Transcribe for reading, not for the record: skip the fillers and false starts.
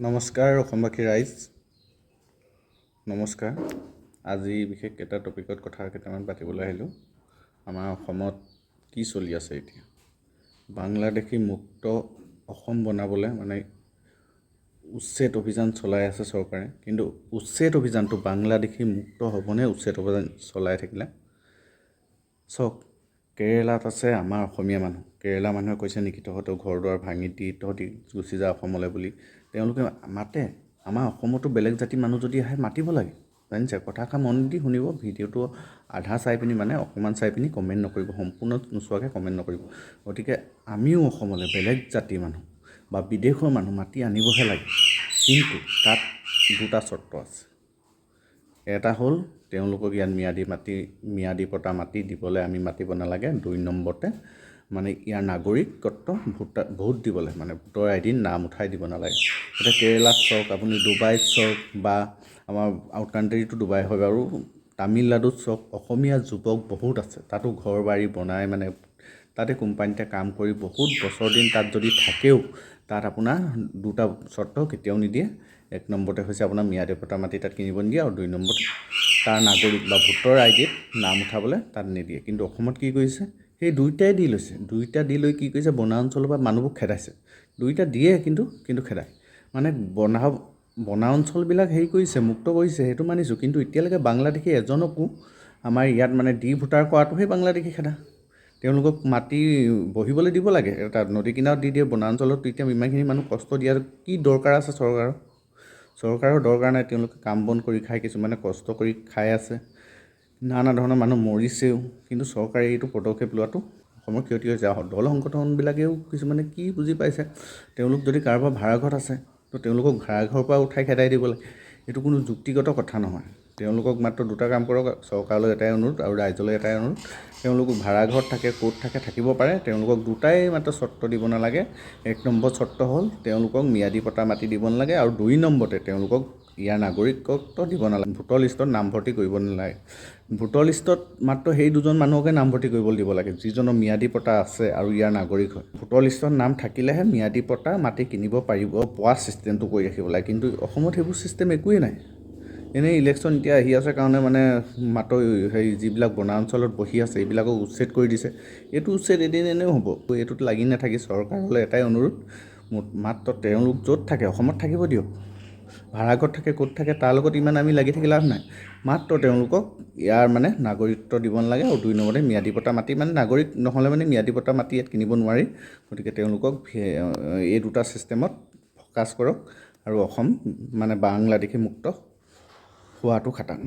নমস্কাৰ অসমবাসী ৰাইজ, নমস্কাৰ। আজি বিশেষ এটা টপিকত কথা কেইটামান পাতিবলৈ আহিলোঁ। আমাৰ অসমত কি চলি আছে এতিয়া? বাংলাদেশী মুক্ত অসম বনাবলৈ মানে উচ্ছেদ অভিযান চলাই আছে চৰকাৰে। কিন্তু উচ্ছেদ অভিযানটো বাংলাদেশী মুক্ত হ'বনে উচ্ছেদ অভিযান চলাই থাকিলে? চাওক, কেৰেলাত আছে আমাৰ অসমীয়া মানুহ। কেৰেলা মানুহে কৈছে নেকি তহঁতৰ ঘৰ দুৱাৰ ভাঙি দি তহঁতি গুচি যা অসমলৈ বুলি। তেওঁলোকে মাতে। আমাৰ অসমতো বেলেগ জাতি মানুহ যদি আহে মাতিব লাগে, জানিছে? কথাষাৰ মন দি শুনিব। ভিডিঅ'টো আধা চাই পিনি মানে অকণমান চাই পিনি কমেণ্ট নকৰিব, সম্পূৰ্ণ নোচোৱাকৈ কমেণ্ট নকৰিব। গতিকে আমিও অসমলৈ বেলেগ জাতিৰ মানুহ বা বিদেশৰ মানুহ মাতি আনিবহে লাগে। কিন্তু তাত দুটা চৰ্ত আছে। এটা হ'ল তেওঁলোকক ইয়াত ম্যাদী পতা মাটি দিবলৈ আমি মাতিব নালাগে। 2 নম্বৰতে মানে ইয়াৰ নাগৰিকত্ব ভোট দিবলৈ মানে ভোটৰ আইডিত নাম উঠাই দিব নালাগে। এতিয়া কেৰেলাত চাওক, আপুনি ডুবাইত চাওক বা আমাৰ আউট কাণ্ট্ৰিটো ডুবাই হয় বাৰু, তামিলনাডুত চাওক, অসমীয়া যুৱক বহুত আছে। তাতো ঘৰ বাৰী বনাই মানে তাতে কোম্পানীতে কাম কৰি বহুত বছৰ দিন তাত যদি থাকেও তাত আপোনাৰ দুটা চৰ্ত কেতিয়াও নিদিয়ে। 1 নম্বৰতে হৈছে আপোনাৰ ম্যাদী পতা মাটি তাত কিনিব নিদিয়ে, আৰু 2 নম্বৰতে তাৰ নাগৰিক বা ভোটৰ আইডিত নাম উঠাবলৈ তাত নিদিয়ে। কিন্তু অসমত কি কৰিছে? সেই দুইটাই দি লৈছে। দুইটা দি লৈ কি কৰিছে? বনাঞ্চলৰ পৰা মানুহবোৰ খেদাইছে। দুইটা দিয়ে কিন্তু খেদায়। মানে বনাঞ্চলবিলাক হেৰি কৰিছে, মুক্ত কৰিছে, সেইটো মানিছোঁ। কিন্তু এতিয়ালৈকে বাংলাদেশী এজনকো আমাৰ ইয়াত মানে ভোটাৰ কৰাটোহে বাংলাদেশী খেদা। তেওঁলোকক মাটি বহিবলৈ দিব লাগে, এটা নদী কিনাৰত দি দিয়ে বনাঞ্চলত। তেতিয়া ইমানখিনি মানুহ কষ্ট দিয়াৰ কি দৰকাৰ আছে চৰকাৰৰ দৰকাৰ নাই। তেওঁলোকে কাম বন কৰি খায়, কিছুমানে কষ্ট কৰি খাই আছে, নানা ধৰণৰ মানুহ মৰিছেও। কিন্তু চৰকাৰে এইটো পদক্ষেপ লোৱাটো অসমৰ ক্ষতি হৈছে। দল সংগঠনবিলাকেও কিছুমানে কি বুজি পাইছে, তেওঁলোক যদি কাৰোবাৰ ভাড়াঘৰত আছে তো তেওঁলোকক ভাড়াঘৰৰ পৰা উঠাই খেদাই দিব লাগে। এইটো কোনো যুক্তিগত কথা নহয়। তেওঁলোকক মাত্ৰ দুটা কাম কৰক। চৰকাৰলৈ এটাই অনুৰোধ আৰু ৰাইজলৈ এটাই অনুৰোধ, তেওঁলোক ভাড়াঘৰত থাকে, ক'ত থাকে থাকিব পাৰে। তেওঁলোকক দুটাই মাত্ৰ চৰ্ত দিব নালাগে। 1 নম্বৰ চৰ্ত হ'ল তেওঁলোকক ম্যাদী পতা মাটি দিব নালাগে, আৰু 2 নম্বৰতে তেওঁলোকক ইয়াৰ নাগৰিকত্ব দিব নালাগে। ভোটৰ লিষ্টত নামভৰ্তি কৰিব নালাগে। ভোটৰ লিষ্টত মাত্ৰ সেই দুজন মানুহকে নামভৰ্তি কৰিবলৈ দিব লাগে যিজনৰ ম্যাদী পতা আছে আৰু ইয়াৰ নাগৰিক হয়। ভোটৰ লিষ্টত নাম থাকিলেহে ম্যাদী পতা মাটি কিনিব পাৰিব, পোৱা ছিষ্টেমটো কৰি ৰাখিব লাগে। কিন্তু অসমত সেইবোৰ ছিষ্টেম একোৱেই নাই। এনেই ইলেকশ্যন এতিয়া আহি আছে কাৰণে মানে মাত্ৰ যিবিলাক বনাঞ্চলত বহি আছে এইবিলাকক উচ্ছেদ কৰি দিছে। এইটো উচ্ছেদ এদিন এনেও হ'ব। এইটোত লাগি নাথাকি চৰকাৰলৈ এটাই অনুৰোধ, মাত্ৰ তেওঁলোক য'ত থাকে অসমত থাকিব দিয়ক। ভাড়াঘৰত থাকে, ক'ত থাকে তাৰ লগত ইমান আমি লাগি থাকি লাভ নাই। মাত্ৰ তেওঁলোকক ইয়াৰ মানে নাগৰিকত্ব দিব নালাগে। আৰু 2 নম্বৰতে ম্যাদী পতা মাটি মানে নাগৰিক নহ'লে মানে ম্যাদী পতা মাটি ইয়াত কিনিব নোৱাৰি। গতিকে তেওঁলোকক এই দুটা ছিষ্টেমত ফ'কাছ কৰক আৰু অসম মানে বাংলাদেশী মুক্ত হোৱাটো খাটাং।